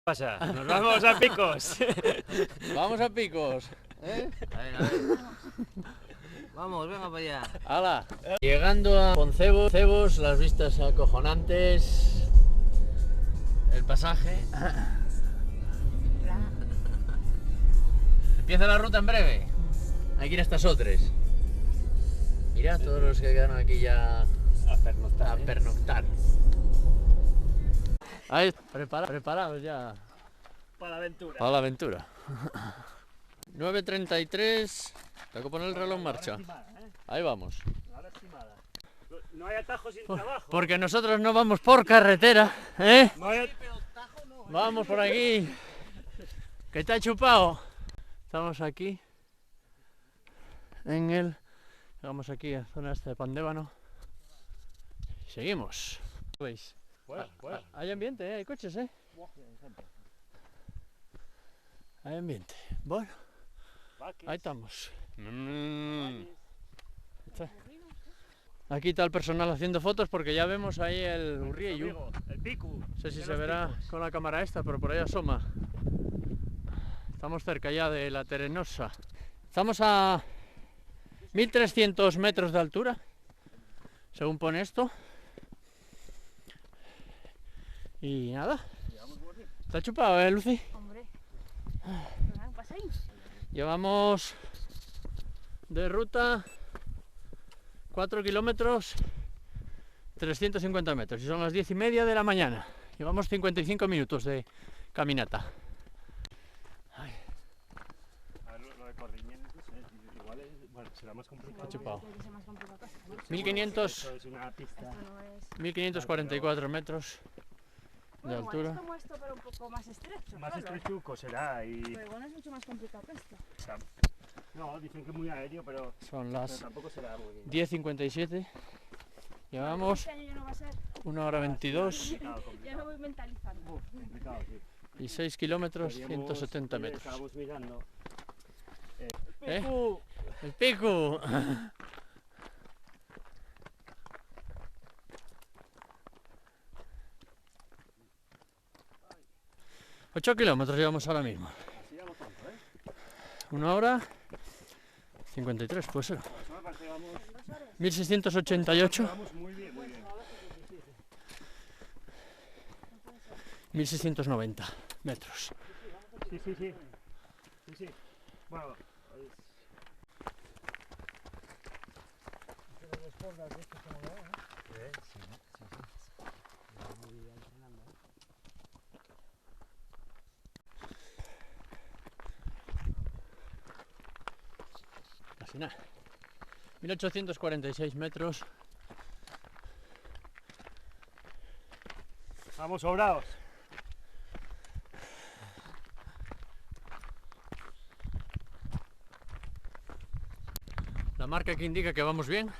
Pasa? Nos vamos a Picos. Vamos a Picos. A ver. Vamos, venga para allá. ¡Hala! Llegando a Poncebos, las vistas acojonantes. El pasaje. Empieza la ruta en breve. Hay que ir hasta Sotres. Mira, todos los que quedaron aquí ya A pernoctar. a pernoctar. Ahí, preparados ya Para la aventura. para la aventura. 9:33. Tengo que poner el reloj en marcha. Ahí vamos. Ahora estimada. No hay atajos sin trabajo. Porque nosotros no vamos por carretera, ¿eh? No hay... Vamos por aquí. Que está chupado. Estamos aquí. Llegamos aquí a la zona esta de Pandébano. Seguimos. ¿Veis? Hay ambiente, hay coches, Hay ambiente. Bueno, ahí estamos. Aquí está el personal haciendo fotos porque ya vemos ahí el Urriellu. El Picu. No sé si se verá con la cámara esta, pero por ahí asoma. Estamos cerca ya de la Terenosa. Estamos a 1300 metros de altura, según pone esto. Y nada. ¿Está chupado, Lucy? Hombre, ¿qué pasáis? Llevamos de ruta 4 kilómetros 350 metros y son las 10:30 de la mañana. Llevamos 55 minutos de caminata. Lo de Cordiñenes, igual es, bueno, será más complicado. Chupado. Tiene que ser más complicado que esto, ¿no? 1500, Esto es una pista. Esto no es... 1544 metros de Bueno, igual altura. es como esto, pero un poco más estrecho. Más solo. estrechuco será y... Pero igual es mucho más complicado que esto. No, dicen que es muy aéreo, pero Son las tampoco será muy... 10:57. Llevamos Este año ya no va a ser... 1:22 Ya me voy mentalizando. complicado, sí. y 6 kilómetros Podríamos- 170 metros. Estábamos mirando... ¿Eh? ¡El Picu! 8 kilómetros llevamos ahora mismo. Así vamos tanto, 1:53, puede ser. Pues me parece que vamos... 1688, Vamos muy bien, muy bien. 1690 metros. Sí. Bueno, pues... Casi nada. 1846 metros. Vamos sobrados. La marca que indica que vamos bien.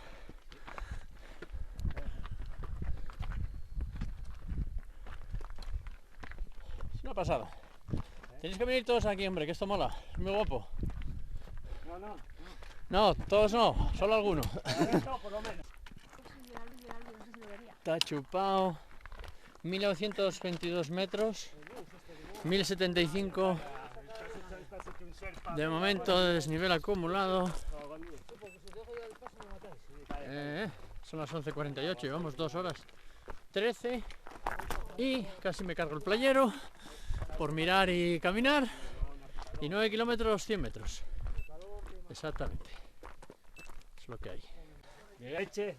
Es una pasada. Tenéis que venir todos aquí, hombre, que esto mola. Es muy guapo. No, No, todos no, solo algunos. esto por lo menos. No sé si lo vería. Está chupado. 1922 metros. 1075 de momento de desnivel acumulado. Son las 11:48, llevamos 2 horas 13 y casi me cargo el playero por mirar y caminar. Y 9 kilómetros 100 metros. Exactamente. Es lo que hay. Leche.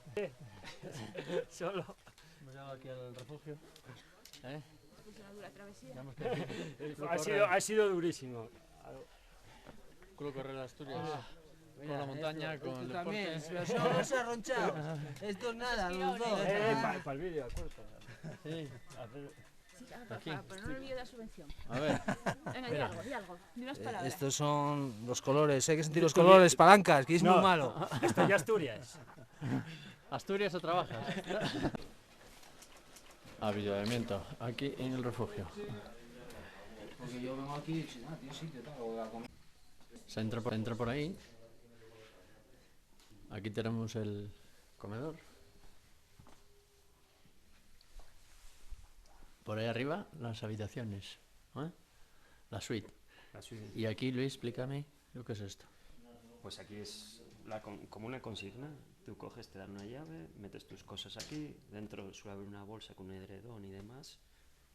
Solo. Hemos llegado aquí al refugio. ¿Eh? Es una dura travesía. Digamos que Ha sido durísimo. culo correr a Asturias. Con la montaña, con el También, deporte. solo se ha ronchado. Esto es nada, los dos. Para el vídeo, corta. Sí. Sí, Aquí. pero no me olvido de la subvención. A ver, Venga, di algo. Di unas palabras. Estos son los colores, hay que sentir los colores, palancas, que es muy No. malo. Esto ya Asturias. ¿Asturias o trabajas? Avituallamiento, aquí en el refugio. Porque yo vengo aquí y tiene sitio, tengo la comida. Se entra por ahí. Aquí tenemos el comedor. Por ahí arriba las habitaciones ¿eh? La suite. La suite. Y aquí, Luis, explícame lo que es esto. Pues aquí es como una consigna. Tú coges, te dan una llave, metes tus cosas aquí, dentro suele haber una bolsa con un edredón y demás,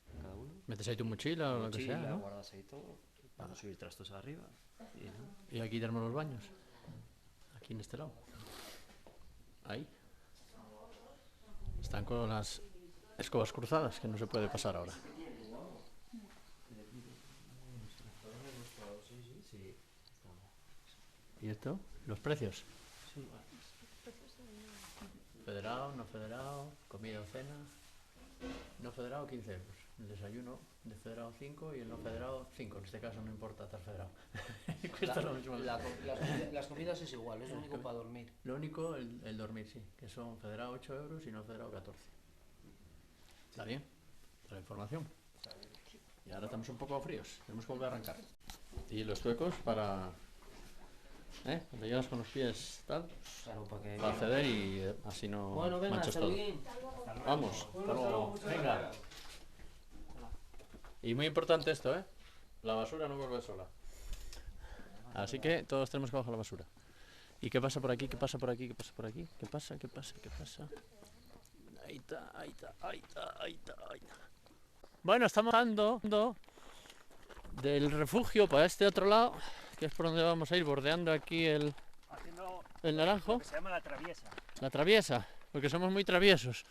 cada uno. Metes ahí tu mochila o lo que Mochila, sea, ¿no? guardas ahí todo, para subir trastos arriba. Y, ¿no? Y aquí tenemos los baños. Aquí en este lado. Ahí. Están con las escobas cruzadas, que no se puede pasar ahora. ¿Y esto? ¿Los precios? Federado, no federado, comida o cena. No federado 15 euros. El desayuno de federado 5 y el no federado 5. En este caso no importa estar federado. Cuesta lo mismo. Las comidas es igual, es lo único para dormir. Lo único, el dormir, sí. Que son federado 8 euros y no federado 14. ¿Está bien? La información. Y ahora estamos un poco fríos. Tenemos que volver a arrancar. Y los tuecos para... Cuando llegas con los pies tal, Claro, para acceder y así no Bueno, venga, manchas todo. Vamos, hasta luego. Venga. Y muy importante esto, la basura no vuelve sola. Así que todos tenemos que bajar la basura. ¿Y qué pasa por aquí? ¿Qué pasa por aquí? ¿Qué pasa por aquí? ¿Qué pasa? ¿Qué pasa? ¿Qué pasa? Ahí está, ahí está, ahí está, ahí está, ahí está. Bueno, estamos andando del refugio para este otro lado, que es por donde vamos a ir, bordeando aquí el naranjo. Se llama la traviesa. La traviesa, porque somos muy traviesos.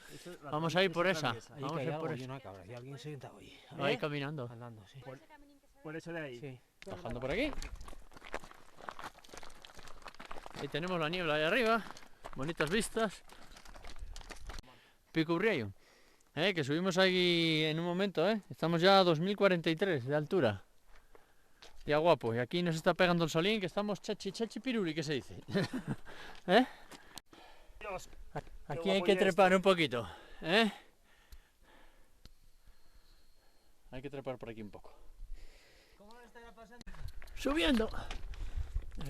Vamos a ir por esa. Vamos a ir por esa. una cabra, y alguien sentado ahí. Ahí caminando. Andando, sí. Por eso de ahí. Sí. Bajando por aquí. Ahí tenemos la niebla ahí arriba. Bonitas vistas. Pico Urriello. Que subimos ahí en un momento, Estamos ya a 2043 de altura. Ya guapo. Y aquí nos está pegando el solín, que estamos chachi piruli, ¿qué se dice? Dios, Aquí hay que trepar un poquito, Hay que trepar por aquí un poco. Subiendo.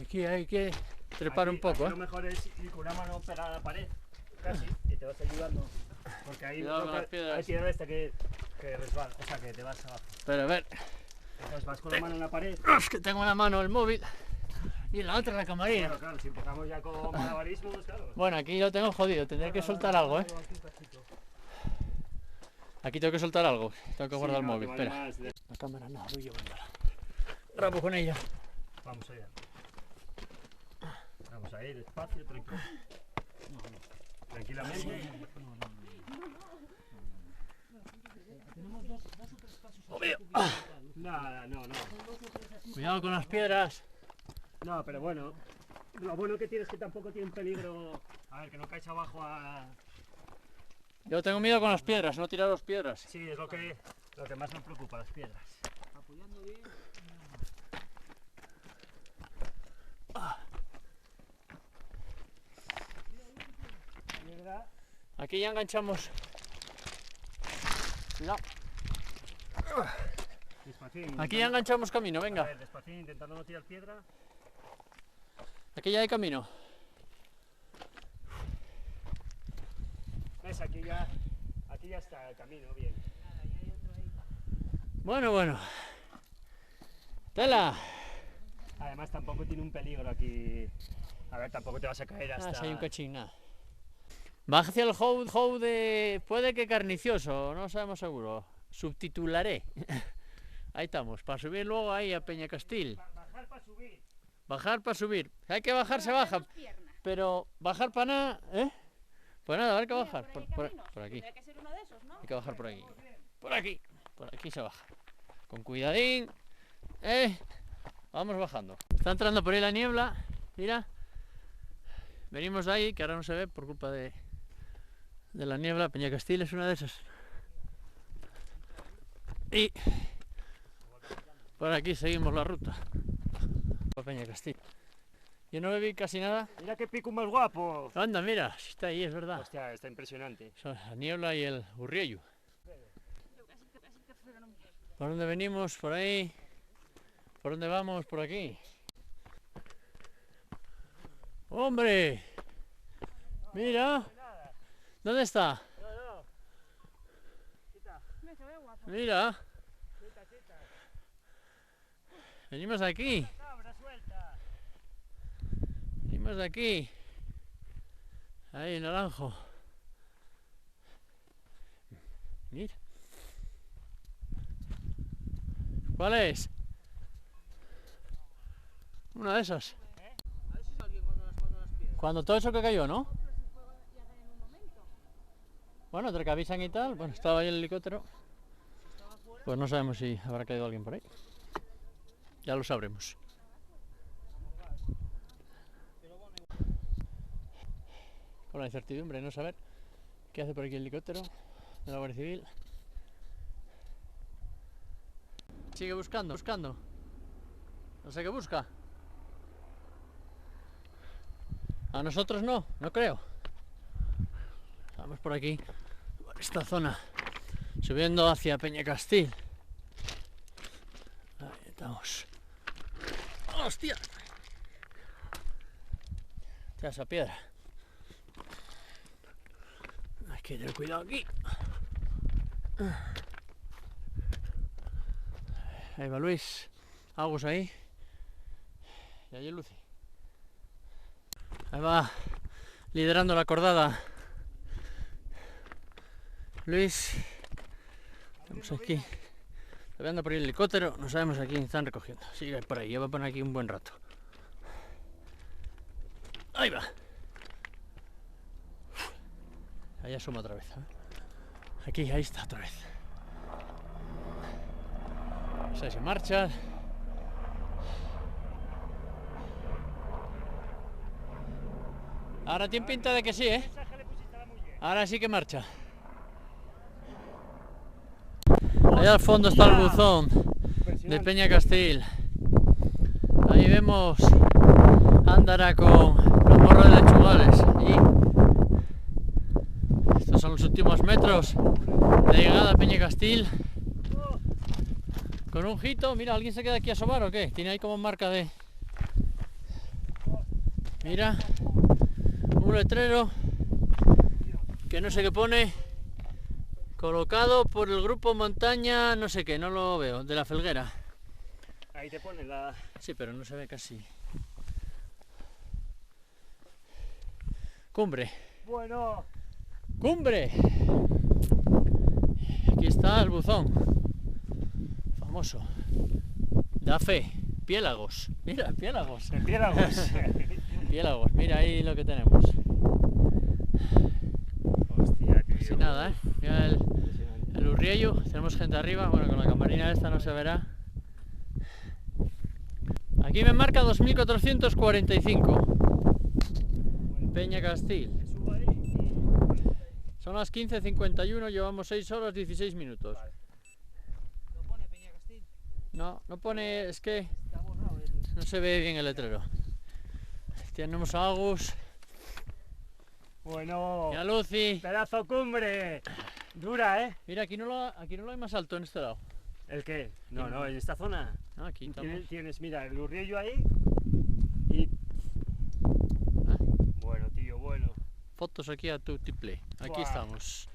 Aquí hay que trepar un poco, Lo mejor es ir con una mano pegada a la pared, casi, y te vas ayudando. Porque ahí Cuidado con las piedras. hay piedra esta que resbala, o sea que te vas abajo. Pero a ver, Entonces vas con la mano en la pared. es que tengo en la mano el móvil y en la otra la camarina. Claro, claro, si empezamos ya con malabarismos, claro. Bueno, aquí lo tengo jodido, tendré que soltar algo, Aquí tengo que soltar algo, tengo que guardar el móvil, espera. La cámara no, voy llevándola. Grabo con ella. Vamos allá. Vamos a ir despacio, tranquilo. Tranquilamente. Nada, no. Cuidado con las piedras. No, pero bueno. Lo bueno que tiene es que tampoco tiene peligro. A ver, que no caes abajo a. Yo tengo miedo con las piedras, no tiraros piedras. Sí, es lo que más me preocupa, las piedras. Apoyando bien. Aquí ya enganchamos. Cuidado. Despacín. Aquí ya enganchamos camino, A venga. ver, despacín, intentando no tirar piedra. Aquí ya hay camino. ¿Ves? Aquí ya está el camino, bien. Bueno. Tela. Además tampoco tiene un peligro aquí. A ver, tampoco te vas a caer hasta... Si hay un cachín, nada. Baja hacia el how de... Puede que carnicioso, no sabemos seguro. Subtitularé. Ahí estamos, para subir luego ahí a Peña Castil. Bajar para subir. Bajar para subir. Si hay que bajar, se baja. Pero bajar para nada, Pues nada, habrá que bajar. Por aquí. Tendría que ser uno de esos, ¿no? Hay que bajar por aquí. Por aquí se baja. Con cuidadín. Vamos bajando. Está entrando por ahí la niebla. Mira. Venimos de ahí, que ahora no se ve por culpa de la niebla. Peña Castil es una de esas. Y por aquí seguimos la ruta. Por Peña Castil. Yo no bebí casi nada. Mira qué pico más guapo. Anda, mira, está ahí, es verdad. Hostia, está impresionante. Son la niebla y el Urriello. ¿Por dónde venimos? Por ahí. ¿Por dónde vamos? Por aquí. ¡Hombre! Mira. ¿Dónde está? Mira. Venimos de aquí. Venimos de aquí. Ahí, naranjo. Mira. ¿Cuál es? Una de esas. Cuando todo eso que cayó, ¿no? Bueno, entre que avisan y tal, bueno, estaba ahí el helicóptero. Pues no sabemos si habrá caído alguien por ahí. Ya lo sabremos. Con la incertidumbre de no saber qué hace por aquí el helicóptero de la Guardia Civil. Sigue buscando. No sé qué busca. A nosotros no creo. Vamos por aquí, por esta zona, subiendo hacia Peñacastil. Ahí estamos. ¡Hostia! Esa piedra. Hay que tener cuidado aquí. Ahí va Luis, Agus ahí. Y allí Lucy. Ahí va, liderando la cordada. Luis. Estamos aquí. Veando por el helicóptero, no sabemos a quién están recogiendo. Sigue por ahí, yo voy a poner aquí un buen rato. Ahí va. Ahí asoma otra vez. Aquí, ahí está otra vez. No sé si marcha. Ahora tiene pinta de que sí, ¿eh? Ahora sí que marcha. Allá al fondo está el buzón de Peñacastil. Ahí vemos Ándara con los morros de Lechugales. Y estos son los últimos metros de llegada a Peñacastil. Con un jito, mira, ¿alguien se queda aquí a asobar o qué? Tiene ahí como marca de... Mira, un letrero que no sé qué pone, colocado por el grupo Montaña, no sé qué, no lo veo, de la Felguera. Ahí te pone la... Sí, pero no se ve casi. Cumbre. Bueno. ¡Cumbre! Aquí está el buzón. Famoso. Da fe. Piélagos. Mira, piélagos. Piélagos. Piélagos. Mira ahí lo que tenemos. Hostia, tío. Sin nada, ¿eh? Mira el Urriello. Tenemos gente arriba. Bueno, con la camarina esta no se verá. Aquí me marca 2445. Peñacastil. Son las 15:51, llevamos 6 horas 16 minutos. ¿No pone Peñacastil? No, no pone, es que no se ve bien el letrero. Tenemos a Agus Bueno. y a Lucy. Pedazo cumbre. Dura, ¿eh? Mira, aquí no lo hay más alto en este lado. ¿El qué? No, en esta zona. Ah, aquí estamos. Tienes, mira, el Urriello ahí. Y... ¿Ah? Bueno, tío, bueno. Fotos aquí a tu tiple. Aquí Buah. estamos.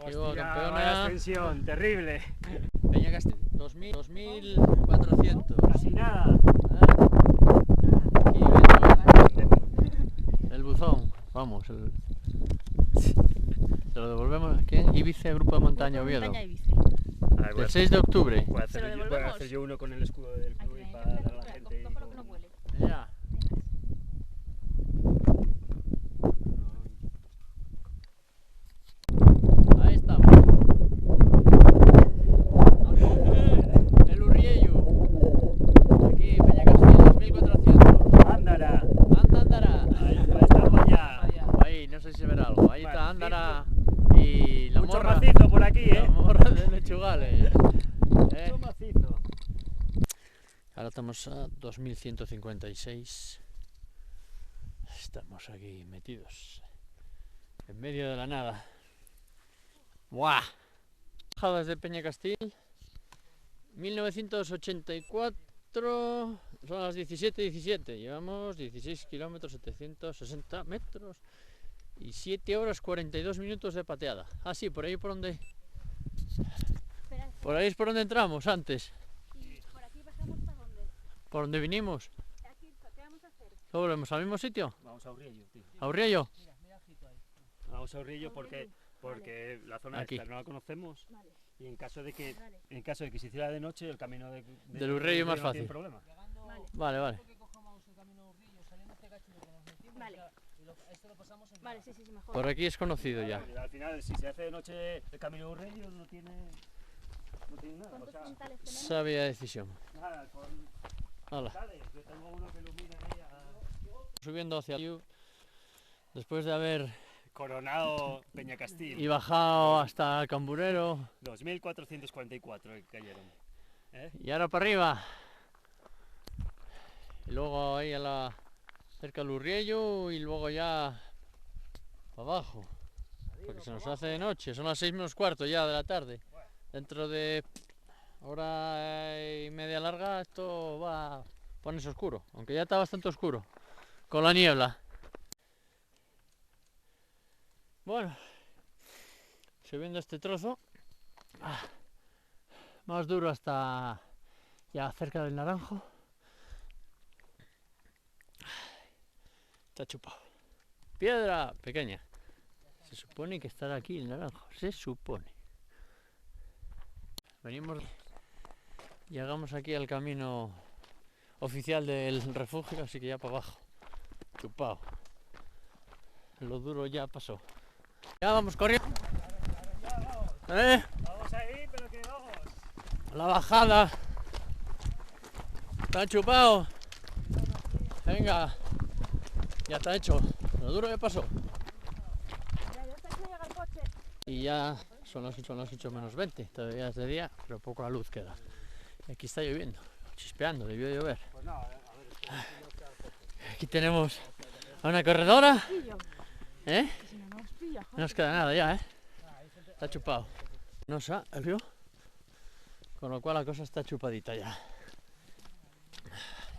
Llegó Hostia, campeona. vaya ascensión, terrible. Peñacastil. 2400. Casi nada. Aquí viendo el buzón. Vamos. Se lo devolvemos. ¿Qué? Ibiza, Grupo de Montaña Oviedo. Montaña Ibiza. El 6 de octubre. Voy a ¿Se lo hacer devolvemos? yo uno con el escudo del club y para dar a la gente. Cógelo que no huele. Ya. Ahí estamos. El Urriello. Aquí, Peñacastil, 2400. Ándara. Ándara. Ahí estamos ya. Ahí, no sé si se verá algo. Ahí está Vale, Ándara y la Mucho morra. macizo por aquí, La morra de Lechugales. Mucho macizo. Ahora estamos a 2156. Estamos aquí metidos en medio de la nada. ¡Buah! Bajadas de Peñacastil 1984. Son las 17:17. Llevamos 16 kilómetros 760 metros y 7 horas 42 minutos de pateada. Ah, sí, por ahí por donde. Espera, Por ahí es por donde entramos antes. ¿y por aquí bajamos para dónde? ¿Por dónde vinimos? Aquí, ¿qué vamos a hacer? ¿Qué volvemos al mismo sitio? Vamos a Urriello, tío. ¿A Urriello? Vamos a Urriello porque la zona Aquí. esta no la conocemos Vale, y en caso de que vale. se hiciera de noche el camino Del Urriello más no tiene fácil. problema. Vale, Vale. vale. Vale, sí, mejor. Por aquí es conocido ya. Claro, al final si se hace de noche el camino de Urriello no tiene nada. O ¿Cuántos sea, puntales tenemos? Sabia decisión. nada, con Hala. dale, yo tengo uno que ilumina ahí Subiendo hacia el después de haber Coronado Peñacastil. y bajado hasta el Camburero 2444 que cayeron. y ahora para arriba. Y luego ahí cerca del Urriello y luego ya para abajo. Porque se nos hace de noche, son las 6 menos cuarto ya de la tarde. Dentro de hora y media larga esto va a ponerse oscuro, aunque ya está bastante oscuro con la niebla. Bueno, subiendo este trozo, más duro hasta ya cerca del Naranjo. Está chupado. Piedra pequeña. Se supone que estará aquí el Naranjo, se supone. Venimos, llegamos aquí al camino oficial del refugio, así que ya para abajo. Chupado. Lo duro ya pasó. Ya vamos corriendo. Vamos ahí, pero que vamos. La bajada. Está chupado. Venga. Ya está hecho. Lo duro ya pasó. Ya está aquí, llega el coche. Y ya son las 8 menos 20. Todavía es de día, pero poca luz queda. Y aquí está lloviendo. Chispeando, debió de llover. Pues no, a ver, Aquí tenemos a una corredora. Pillo. ¿Eh? Que si no nos pilla, No joder. nos queda nada ya, ¿eh? Está chupado. No se el río. Con lo cual la cosa está chupadita ya.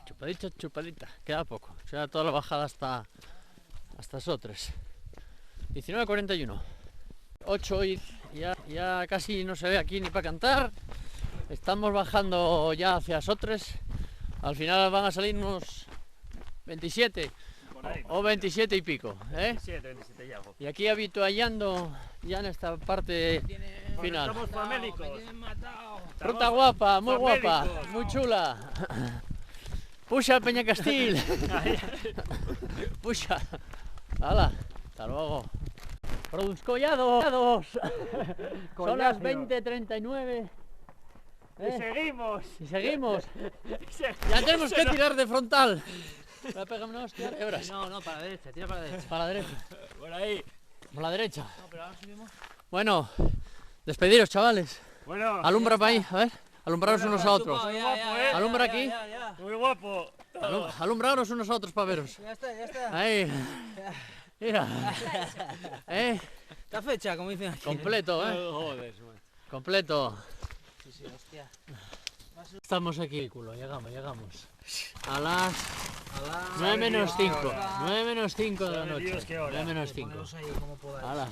Chupadita, chupadita. Queda poco. O sea, toda la bajada hasta Sotres. 19:41. 8 y ya casi no se ve aquí ni para cantar. Estamos bajando ya hacia Sotres. Al final van a salir unos 27 por ahí. o 27 y pico, ¿eh? 27 y algo. Y aquí habituallando ya en esta parte final. Estamos famélicos. Fruta guapa, muy guapa, famélicos. muy chula. Puxa Peñacastil. Puxa. Hala, hasta luego. Produscollados. Son las 20:39. Y seguimos. Y seguimos. Ya tenemos que tirar de frontal. Voy a pegarme una hostia de horas. No, para la derecha, tira para la derecha. Para la derecha. Por ahí. Por la derecha. No, pero ahora subimos. Bueno, despediros, chavales. Bueno, Alumbra para ahí, a ver. Alumbraros unos a otros. Alumbra aquí. Ya. muy guapo. Alumbraros unos a otros para veros. Ya está. Ahí. Mira. Está fecha, como dicen aquí. Completo, Joder, man. completo. Sí, hostia. Estamos aquí, culo, llegamos. A las 9 menos 5. 9 menos 5 de la Sabe Dios noche. qué hora. 9 menos 5. Poneros ahí como podáis. Hala.